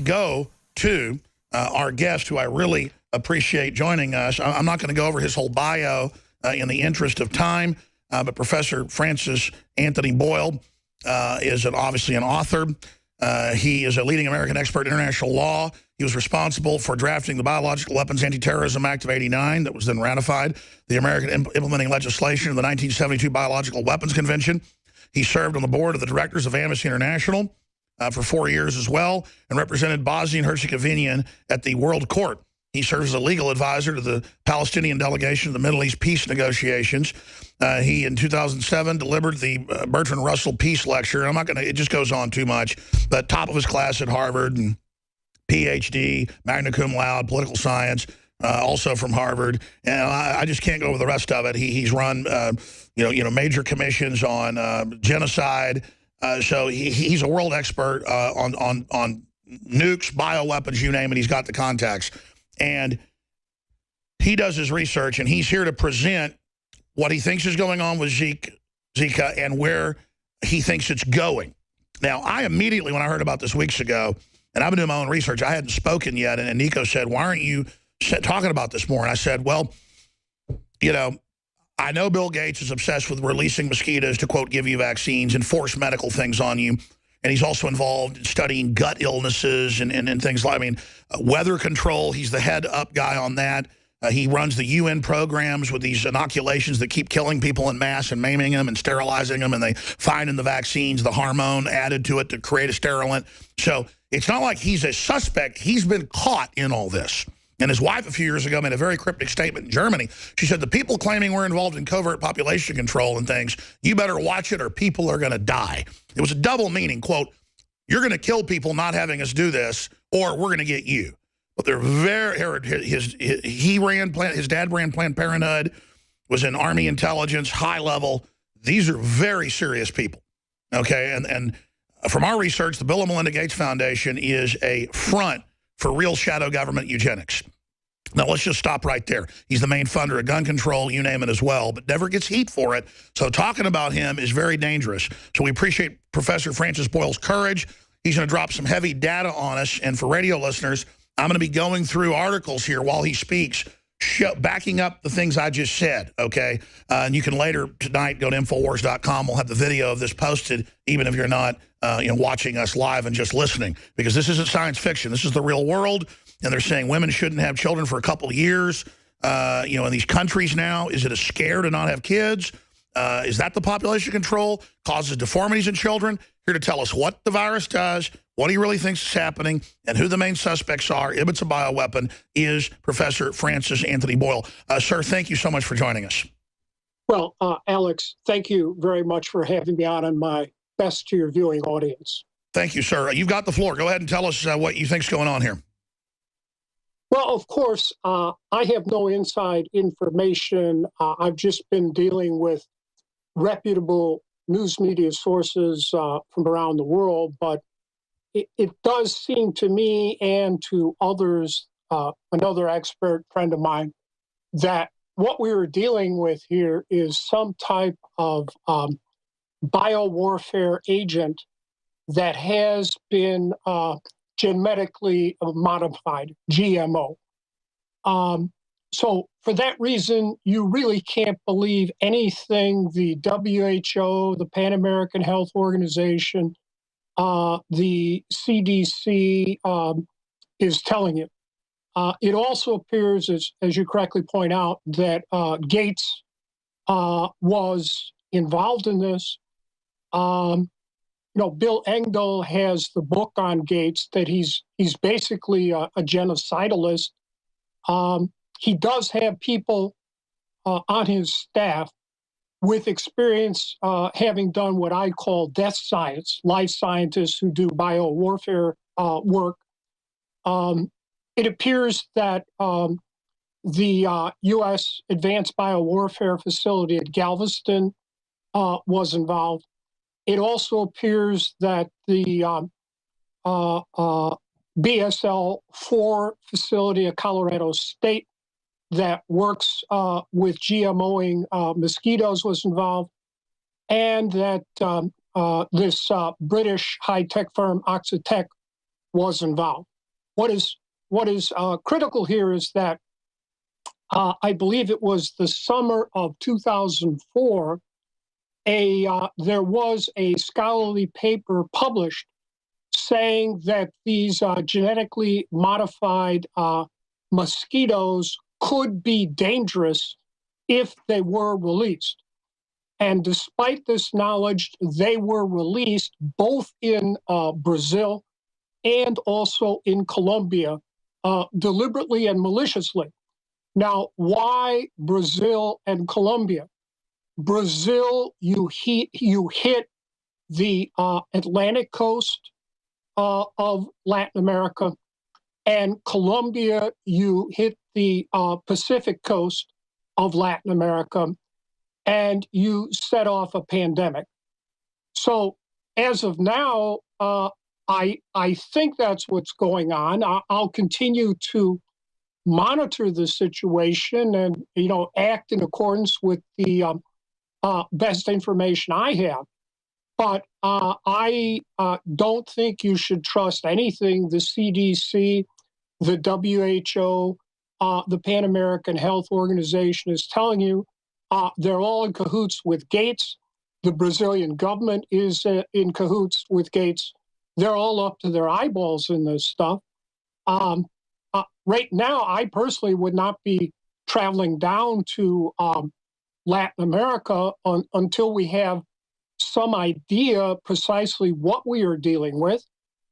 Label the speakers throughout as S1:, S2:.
S1: go to our guest, who I really appreciate joining us. I'm not going to go over his whole bio in the interest of time, but Professor Francis Anthony Boyle is obviously an author. He is a leading American expert in international law. He was responsible for drafting the Biological Weapons Anti-Terrorism Act of '89 that was then ratified, the American implementing legislation of the 1972 Biological Weapons Convention. He served on the board of the directors of Amnesty International for 4 years as well, and represented Bosnia and Herzegovina at the World Court. He serves as a legal advisor to the Palestinian delegation of the Middle East peace negotiations. He, in 2007, delivered the Bertrand Russell Peace Lecture. I'm not going to, it just goes on too much, but top of his class at Harvard, and PhD, magna cum laude, political science, also from Harvard. And I just can't go over the rest of it. He's run, major commissions on genocide. So he's a world expert on nukes, bioweapons, you name it. He's got the contacts. And he does his research, and he's here to present what he thinks is going on with Zika and where he thinks it's going. Now, I immediately, when I heard about this weeks ago, and I've been doing my own research, I hadn't spoken yet, and Nico said, why aren't you talking about this more? And I said, well, I know Bill Gates is obsessed with releasing mosquitoes to, quote, give you vaccines and force medical things on you. And he's also involved in studying gut illnesses and things like, weather control. He's the head up guy on that. He runs the UN programs with these inoculations that keep killing people in mass and maiming them and sterilizing them, and they find in the vaccines the hormone added to it to create a sterilant. So it's not like he's a suspect. He's been caught in all this. And his wife a few years ago made a very cryptic statement in Germany. She said, the people claiming we're involved in covert population control and things, you better watch it or people are going to die. It was a double meaning, quote, you're going to kill people not having us do this, or we're going to get you. But they're very, his dad ran Planned Parenthood, was in Army intelligence, high level. These are very serious people, okay? And from our research, the Bill and Melinda Gates Foundation is a front for real shadow government eugenics. Now, let's just stop right there. He's the main funder of gun control, you name it, as well, but never gets heat for it. So talking about him is very dangerous. So we appreciate Professor Francis Boyle's courage. He's going to drop some heavy data on us. And for radio listeners, I'm going to be going through articles here while he speaks, backing up the things I just said, okay? And you can later tonight go to Infowars.com. We'll have the video of this posted, even if you're not watching us live and just listening, because this isn't science fiction. This is the real world, and they're saying women shouldn't have children for a couple of years. In these countries now, is it a scare to not have kids? Is that the population control? Causes deformities in children? Here to tell us what the virus does, what he really thinks is happening, and who the main suspects are, if it's a bioweapon, is Professor Francis Anthony Boyle. Sir, thank you so much for joining us.
S2: Well, Alex, thank you very much for having me on, and my best to your viewing audience.
S1: Thank you, sir. You've got the floor. Go ahead and tell us what you think's going on here.
S2: Well, of course, I have no inside information. I've just been dealing with reputable news media sources from around the world, but it does seem to me and to others, another expert friend of mine, that what we are dealing with here is some type of biowarfare agent that has been genetically modified, GMO. So for that reason, you really can't believe anything the WHO, the Pan American Health Organization, the CDC is telling you. It also appears, as you correctly point out, that Gates was involved in this. Bill Engdahl has the book on Gates that he's basically a genocidalist. He does have people on his staff with experience having done what I call death science, life scientists who do biowarfare work. It appears that the U.S. Advanced Biowarfare Facility at Galveston was involved. It also appears that the BSL-4 facility at Colorado State that works with GMOing mosquitoes was involved, and that this British high-tech firm Oxitec was involved. what is critical here is that I believe it was the summer of 2004. There was a scholarly paper published saying that these genetically modified mosquitoes could be dangerous if they were released. And despite this knowledge, they were released both in Brazil and also in Colombia, deliberately and maliciously. Now, why Brazil and Colombia? Brazil, you hit the Atlantic coast of Latin America, and Colombia, you hit the Pacific coast of Latin America, and you set off a pandemic. So as of now, I think that's what's going on. I'll continue to monitor the situation and, act in accordance with the best information I have. But I don't think you should trust anything the CDC, the WHO, the Pan American Health Organization is telling you. They're all in cahoots with Gates. The Brazilian government is in cahoots with Gates. They're all up to their eyeballs in this stuff. Right now, I personally would not be traveling down to Latin America until we have some idea precisely what we are dealing with.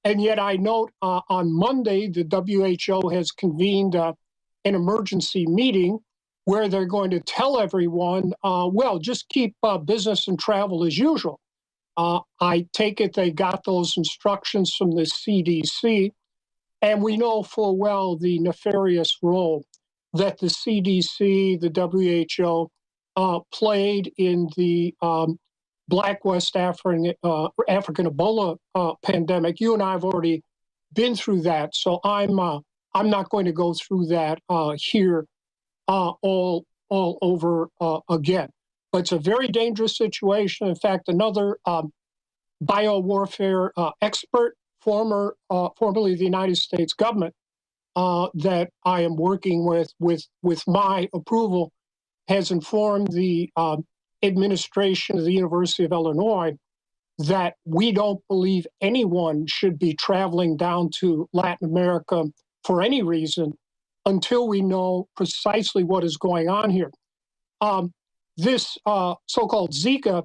S2: And yet I note on Monday, the WHO has convened an emergency meeting where they're going to tell everyone, well, just keep business and travel as usual. I take it they got those instructions from the CDC, and we know full well the nefarious role that the CDC, the WHO, played in the Black West African Ebola pandemic. You and I have already been through that, so I'm not going to go through that here all over again. But it's a very dangerous situation. In fact, another biowarfare expert, formerly the United States government, that I am working with my approval, has informed the administration of the University of Illinois that we don't believe anyone should be traveling down to Latin America for any reason until we know precisely what is going on here. This so-called Zika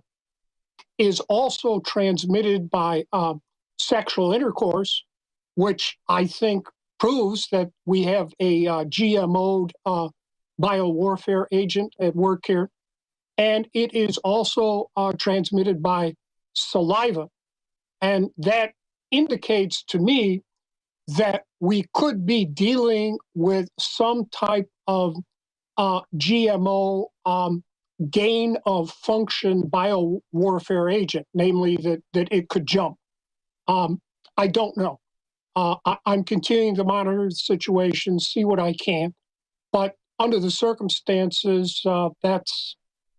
S2: is also transmitted by sexual intercourse, which I think proves that we have a GMO'd biowarfare agent at work here. And it is also transmitted by saliva. And that indicates to me that we could be dealing with some type of GMO gain of function biowarfare agent, namely that it could jump. I don't know. I'm continuing to monitor the situation, see what I can. But under the circumstances, that's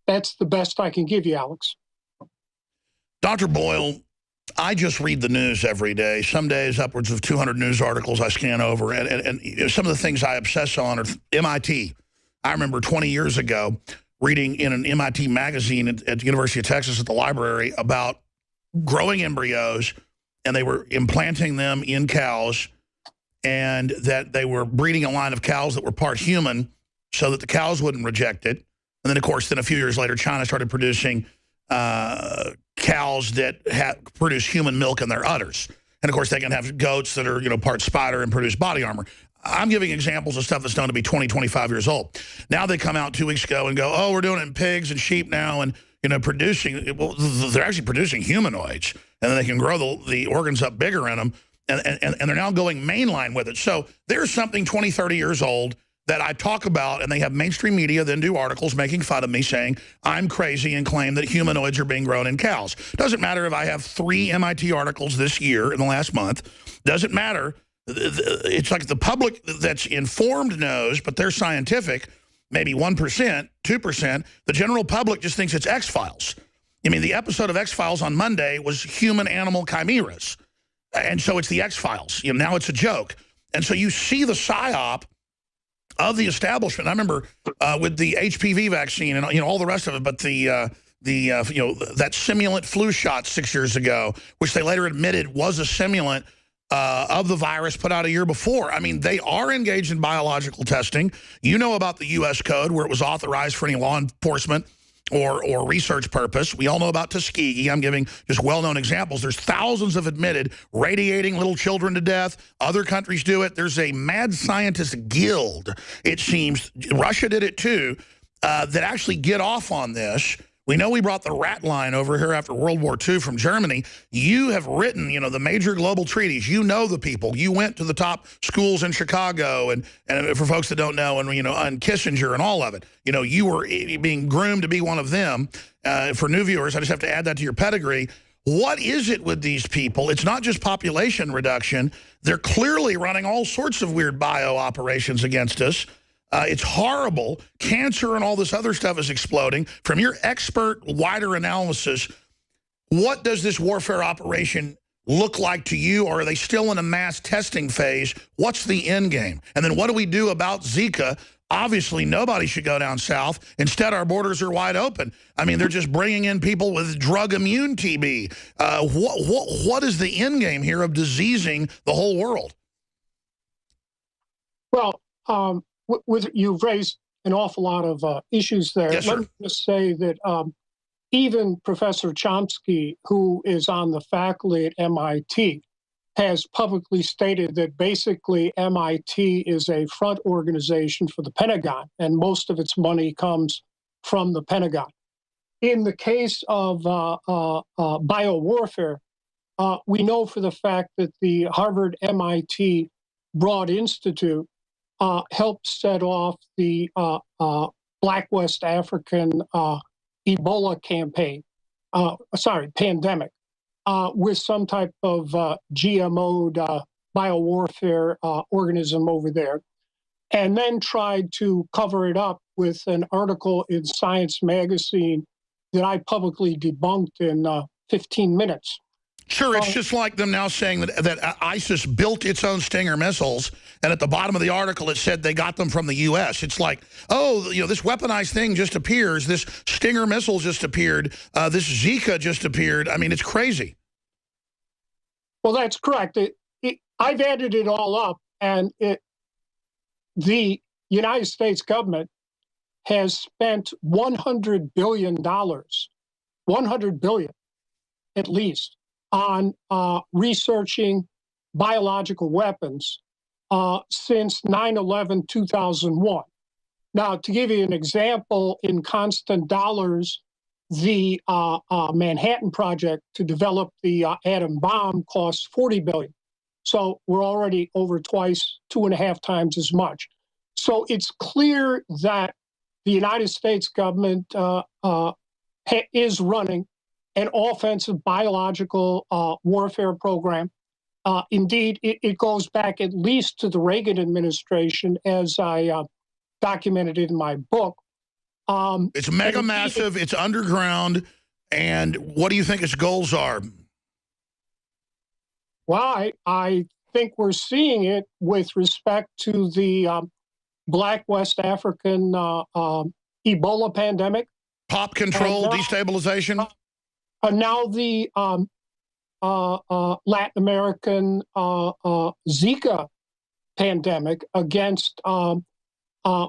S2: the best I can give you, Alex.
S1: Dr. Boyle, I just read the news every day. Some days upwards of 200 news articles I scan over. And some of the things I obsess on are MIT. I remember 20 years ago reading in an MIT magazine at the University of Texas at the library about growing embryos, and they were implanting them in cows, and that they were breeding a line of cows that were part human so that the cows wouldn't reject it. And then, of course, a few years later, China started producing cows that produce human milk in their udders. And, of course, they can have goats that are, part spider and produce body armor. I'm giving examples of stuff that's known to be 20, 25 years old. Now they come out 2 weeks ago and go, oh, we're doing it in pigs and sheep now, and, producing, well, they're actually producing humanoids, and then they can grow the organs up bigger in them, and they're now going mainline with it. So there's something 20, 30 years old that I talk about, and they have mainstream media then do articles making fun of me saying I'm crazy and claim that humanoids are being grown in cows. Doesn't matter if I have 3 MIT articles this year in the last month. Doesn't matter. It's like the public that's informed knows, but they're scientific, maybe 1%, 2%. The general public just thinks it's X-Files. I mean, the episode of X-Files on Monday was human-animal chimeras. And so it's the X-Files. Now it's a joke. And so you see the psyop of the establishment. I remember with the HPV vaccine and all the rest of it, but that simulant flu shot 6 years ago, which they later admitted was a simulant of the virus put out a year before. I mean, they are engaged in biological testing. You know about the U.S. code where it was authorized for any law enforcement or research purpose. We all know about Tuskegee. I'm giving just well-known examples. There's thousands of admitted radiating little children to death. Other countries do it. There's a mad scientist guild, it seems. Russia did it too, that actually get off on this. We know we brought the rat line over here after World War II from Germany. You have written, the major global treaties. You know the people. You went to the top schools in Chicago, and for folks that don't know, and Kissinger and all of it. You were being groomed to be one of them. For new viewers, I just have to add that to your pedigree. What is it with these people? It's not just population reduction. They're clearly running all sorts of weird bio operations against us. It's horrible. Cancer and all this other stuff is exploding. From your expert, wider analysis, what does this warfare operation look like to you? Or are they still in a mass testing phase? What's the end game? And then what do we do about Zika? Obviously, nobody should go down south. Instead, our borders are wide open. I mean, they're just bringing in people with drug-immune TB. What is the end game here of diseasing the whole world?
S2: Well, you've raised an awful lot of issues there.
S1: Yes,
S2: Let me just say that even Professor Chomsky, who is on the faculty at MIT, has publicly stated that basically MIT is a front organization for the Pentagon, and most of its money comes from the Pentagon. In the case of biowarfare, we know for the fact that the Harvard-MIT Broad Institute helped set off the Black West African Ebola pandemic, with some type of GMO'd biowarfare organism over there, and then tried to cover it up with an article in Science magazine that I publicly debunked in 15 minutes.
S1: Sure, it's just like them now saying that ISIS built its own Stinger missiles, and at the bottom of the article it said they got them from the U.S. It's like, this weaponized thing just appears, this Stinger missile just appeared, this Zika just appeared. I mean, it's crazy.
S2: Well, that's correct. I've added it all up, and the United States government has spent $100 billion, $100 billion at least, on researching biological weapons since 9/11/2001. Now, to give you an example, in constant dollars, the Manhattan Project to develop the atom bomb costs $40 billion. So we're already over twice, 2.5 times as much. So it's clear that the United States government is running an offensive biological warfare program. Indeed, it goes back at least to the Reagan administration, as I documented in my book.
S1: It's mega massive, it's underground, and what do you think its goals are?
S2: Well, I think we're seeing it with respect to the Black West African Ebola pandemic.
S1: Pop control, destabilization?
S2: Now the Latin American Zika pandemic against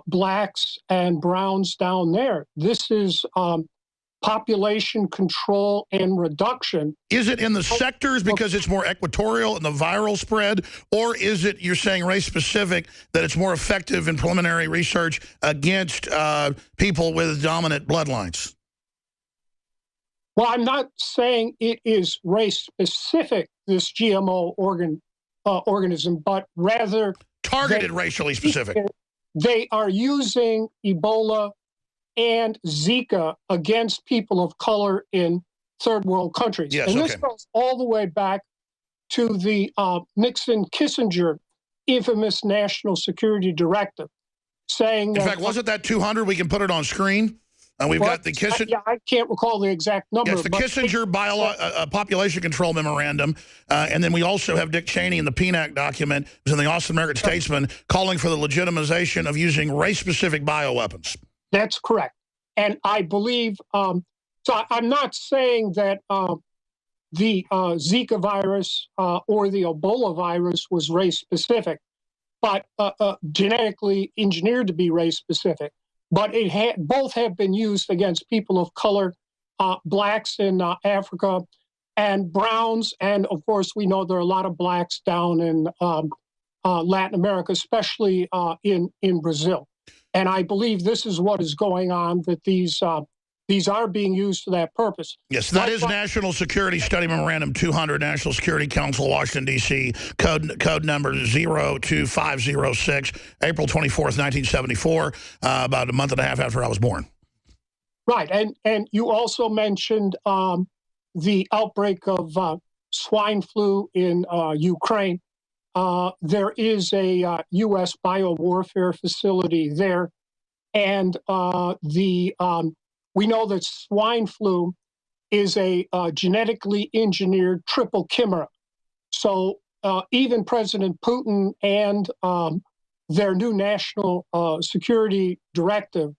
S2: blacks and browns down there. This is population control and reduction.
S1: Is it in the sectors because it's more equatorial and the viral spread, or is it, you're saying, race-specific, that it's more effective in preliminary research against people with dominant bloodlines?
S2: Well, I'm not saying it is race-specific, this GMO organism, but rather
S1: targeted racially specific.
S2: They are using Ebola and Zika against people of color in third world countries.
S1: Yes,
S2: and this goes all the way back to the Nixon-Kissinger infamous National Security Directive, saying
S1: in fact, wasn't that 200? We can put it on screen. And we've got the Kissinger.
S2: Yeah, I can't recall the exact number.
S1: Yes, the Kissinger population control memorandum. And then we also have Dick Cheney in the PNAC document, who's in the Austin American Statesman, calling for the legitimization of using race-specific bioweapons. That's correct. And I believe, so I'm not saying that the Zika virus or the Ebola virus was race-specific, but genetically engineered to be race-specific. But both have been used against people of color, blacks in Africa, and browns. And of course, we know there are a lot of blacks down in Latin America, especially in Brazil. And I believe this is what is going on, that these are being used for that purpose. Yes, that is National Security Study Memorandum 200, National Security Council, Washington, D.C., code number 02506, April 24th, 1974, about a month and a half after I was born. Right, and you also mentioned the outbreak of swine flu in Ukraine. There is a U.S. biowarfare facility there, and we know that swine flu is a genetically engineered triple chimera. So even President Putin and their new national security directive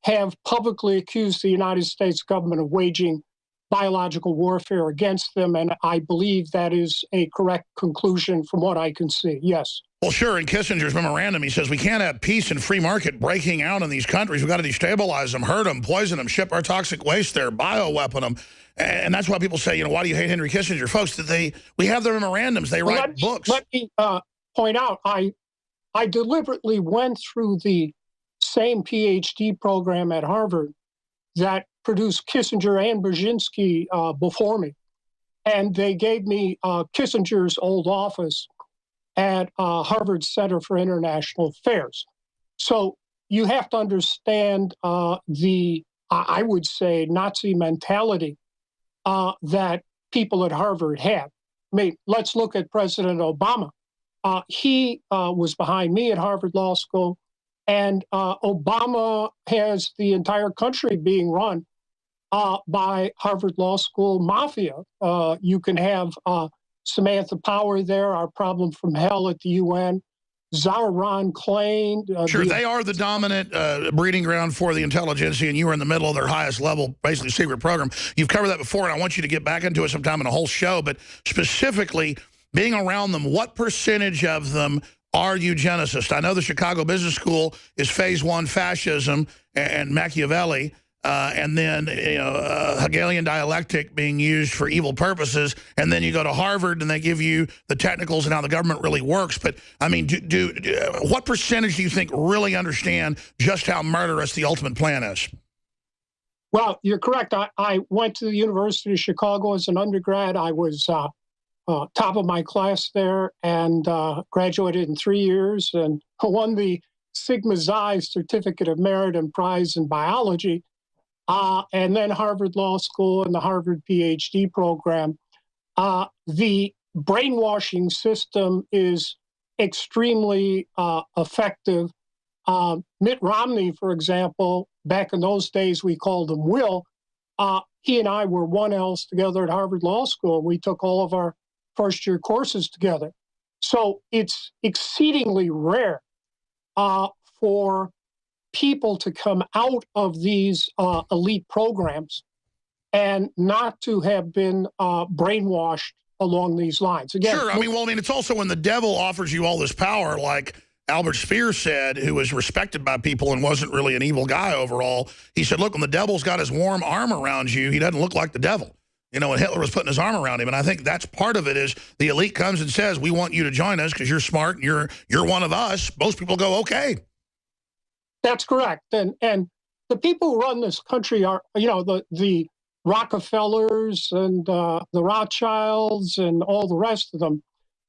S1: have publicly accused the United States government of waging biological warfare against them, and I believe that is a correct conclusion from what I can see, yes. Well, sure, in Kissinger's memorandum, he says we can't have peace and free market breaking out in these countries. We've got to destabilize them, hurt them, poison them, ship our toxic waste there, bioweapon them. And that's why people say, you know, why do you hate Henry Kissinger? Folks, we have their memorandums. They write books. Let me point out, I deliberately went through the same PhD program at Harvard that produced Kissinger and Brzezinski before me. And they gave me Kissinger's old office at Harvard Center for International Affairs. So you have to understand I would say, Nazi mentality that people at Harvard have. I mean, let's look at President Obama. He was behind me at Harvard Law School, and Obama has the entire country being run by Harvard Law School mafia. You can have Samantha Power there, our problem from hell at the UN. Zara Ron Klain. Sure, they are the dominant breeding ground for the intelligentsia, and you were in the middle of their highest level, basically secret program. You've covered that before, and I want you to get back into it sometime in a whole show, but specifically being around them, what percentage of them are eugenicists? I know the Chicago Business School is phase one fascism and Machiavelli, and then Hegelian dialectic being used for evil purposes, and then you go to Harvard and they give you the technicals and how the government really works. But I mean, what percentage do you think really understand just how murderous the ultimate plan is? Well, you're correct. I went to the University of Chicago as an undergrad. I was top of my class there and graduated in 3 years and won the Sigma Xi Certificate of Merit and Prize in Biology. And then Harvard Law School and the Harvard PhD program. The brainwashing system is extremely effective. Mitt Romney, for example, back in those days, we called him Will. He and I were 1Ls together at Harvard Law School. We took all of our first-year courses together. So it's exceedingly rare for people to come out of these elite programs and not to have been brainwashed along these lines. Again, sure. I mean, it's also when the devil offers you all this power, like Albert Speer said, who was respected by people and wasn't really an evil guy overall. He said, look, when the devil's got his warm arm around you, he doesn't look like the devil. You know, when Hitler was putting his arm around him. And I think that's part of it is the elite comes and says, we want you to join us because you're smart and you're one of us. Most people go, okay. That's correct. And the people who run this country are, the Rockefellers and the Rothschilds and all the rest of them.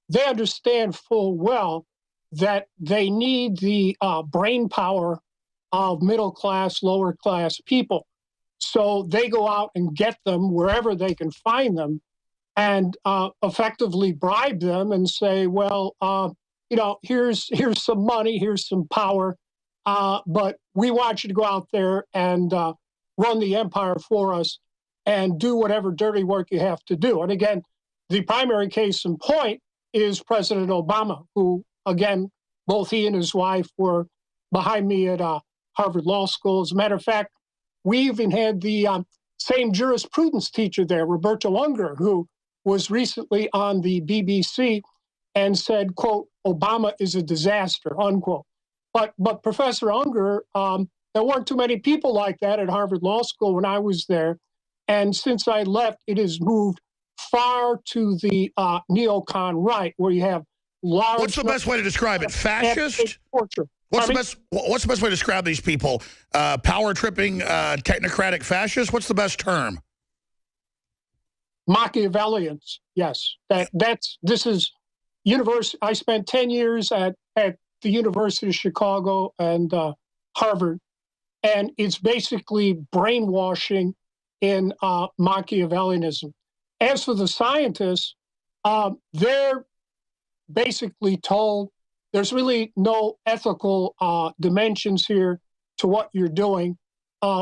S1: They understand full well that they need the brain power of middle class, lower class people. So they go out and get them wherever they can find them and effectively bribe them and say, well, here's some money, here's some power. But we want you to go out there and
S2: run the empire for us and do whatever dirty work you have to do. And again, the primary case in point is President Obama, who, again, both he and his wife were behind me at Harvard Law School. As a matter of fact, we even had the same jurisprudence teacher there, Roberto Unger, who was recently on the BBC and said, quote, Obama is a disaster, unquote. But Professor Unger, there weren't too many people like that at Harvard Law School when I was there. And since I left, it has moved far to the neocon right, where you have large...
S1: What's the best way to describe it? Fascist? What's the best way to describe these people? Power-tripping, technocratic fascists? What's the best term?
S2: Machiavellians, yes. This is university. I spent 10 years at the University of Chicago and Harvard, and it's basically brainwashing in Machiavellianism. As for the scientists, they're basically told there's really no ethical dimensions here to what you're doing.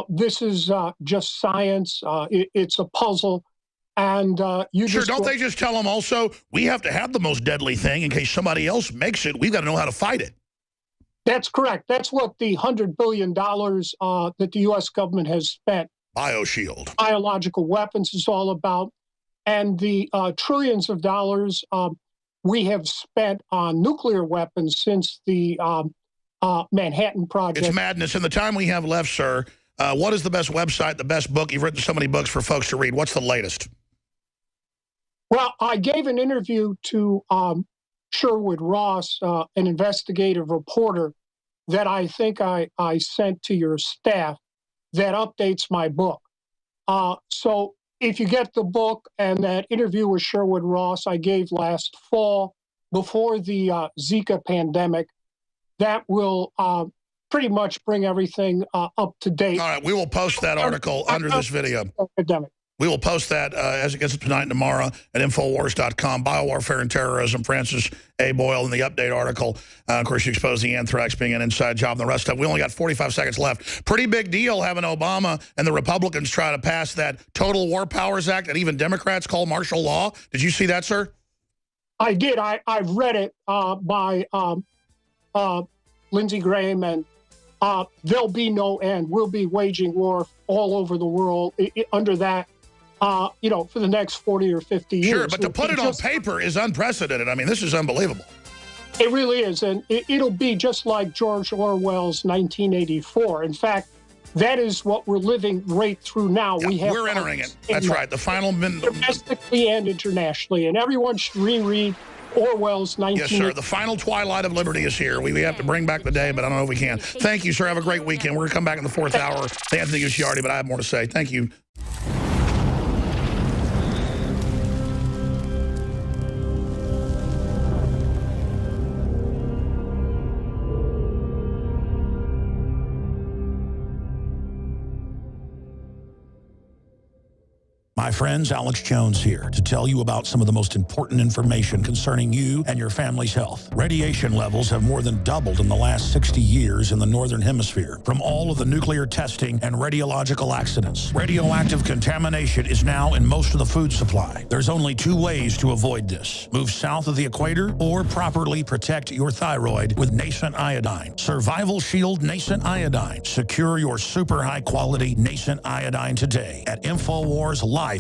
S2: This is just science. It's a puzzle. And you
S1: sure, don't they just tell them also, we have to have the most deadly thing in case somebody else makes it. We've got to know how to fight it.
S2: That's correct. That's what the $100 billion that the U.S. government has spent.
S1: BioShield.
S2: Biological weapons is all about. And the trillions of dollars we have spent on nuclear weapons since the Manhattan Project.
S1: It's madness. In the time we have left, sir, what is the best website, the best book? You've written so many books for folks to read. What's the latest?
S2: Well, I gave an interview to Sherwood Ross, an investigative reporter, that I think I sent to your staff that updates my book. So if you get the book and that interview with Sherwood Ross I gave last fall before the Zika pandemic, that will pretty much bring everything up to date.
S1: All right, we will post that article under this video. Epidemic. We will post that as it gets up tonight and tomorrow at Infowars.com. Biowarfare and Terrorism, Francis A. Boyle in the update article. Of course, you expose the anthrax being an inside job and the rest of it. We only got 45 seconds left. Pretty big deal having Obama and the Republicans try to pass that Total War Powers Act that even Democrats call martial law. Did you see that, sir?
S2: I did. I've read it by Lindsey Graham, and there'll be no end. We'll be waging war all over the world under that. For the next 40 or 50 years.
S1: Sure, but to put it on paper is unprecedented. I mean, this is unbelievable.
S2: It really is, and it'll be just like George Orwell's 1984. In fact, that is what we're living right through now.
S1: Yeah, we're entering it. That's right. The final
S2: domestically and internationally, and everyone should reread Orwell's 1984.
S1: Yes, sir. The final twilight of liberty is here. We have to bring back the day, but I don't know if we can. Thank you, sir. Have a great weekend. We're going to come back in the fourth hour. Anthony Gucciardi, but I have more to say. Thank you. My friends, Alex Jones here to tell you about some of the most important information concerning you and your family's health. Radiation levels have more than doubled in the last 60 years in the Northern Hemisphere from all of the nuclear testing and radiological accidents. Radioactive contamination is now in most of the food supply. There's only two ways to avoid this. Move south of the equator or properly protect your thyroid with nascent iodine. Survival Shield Nascent Iodine. Secure your super high quality nascent iodine today at InfoWarsLive.com.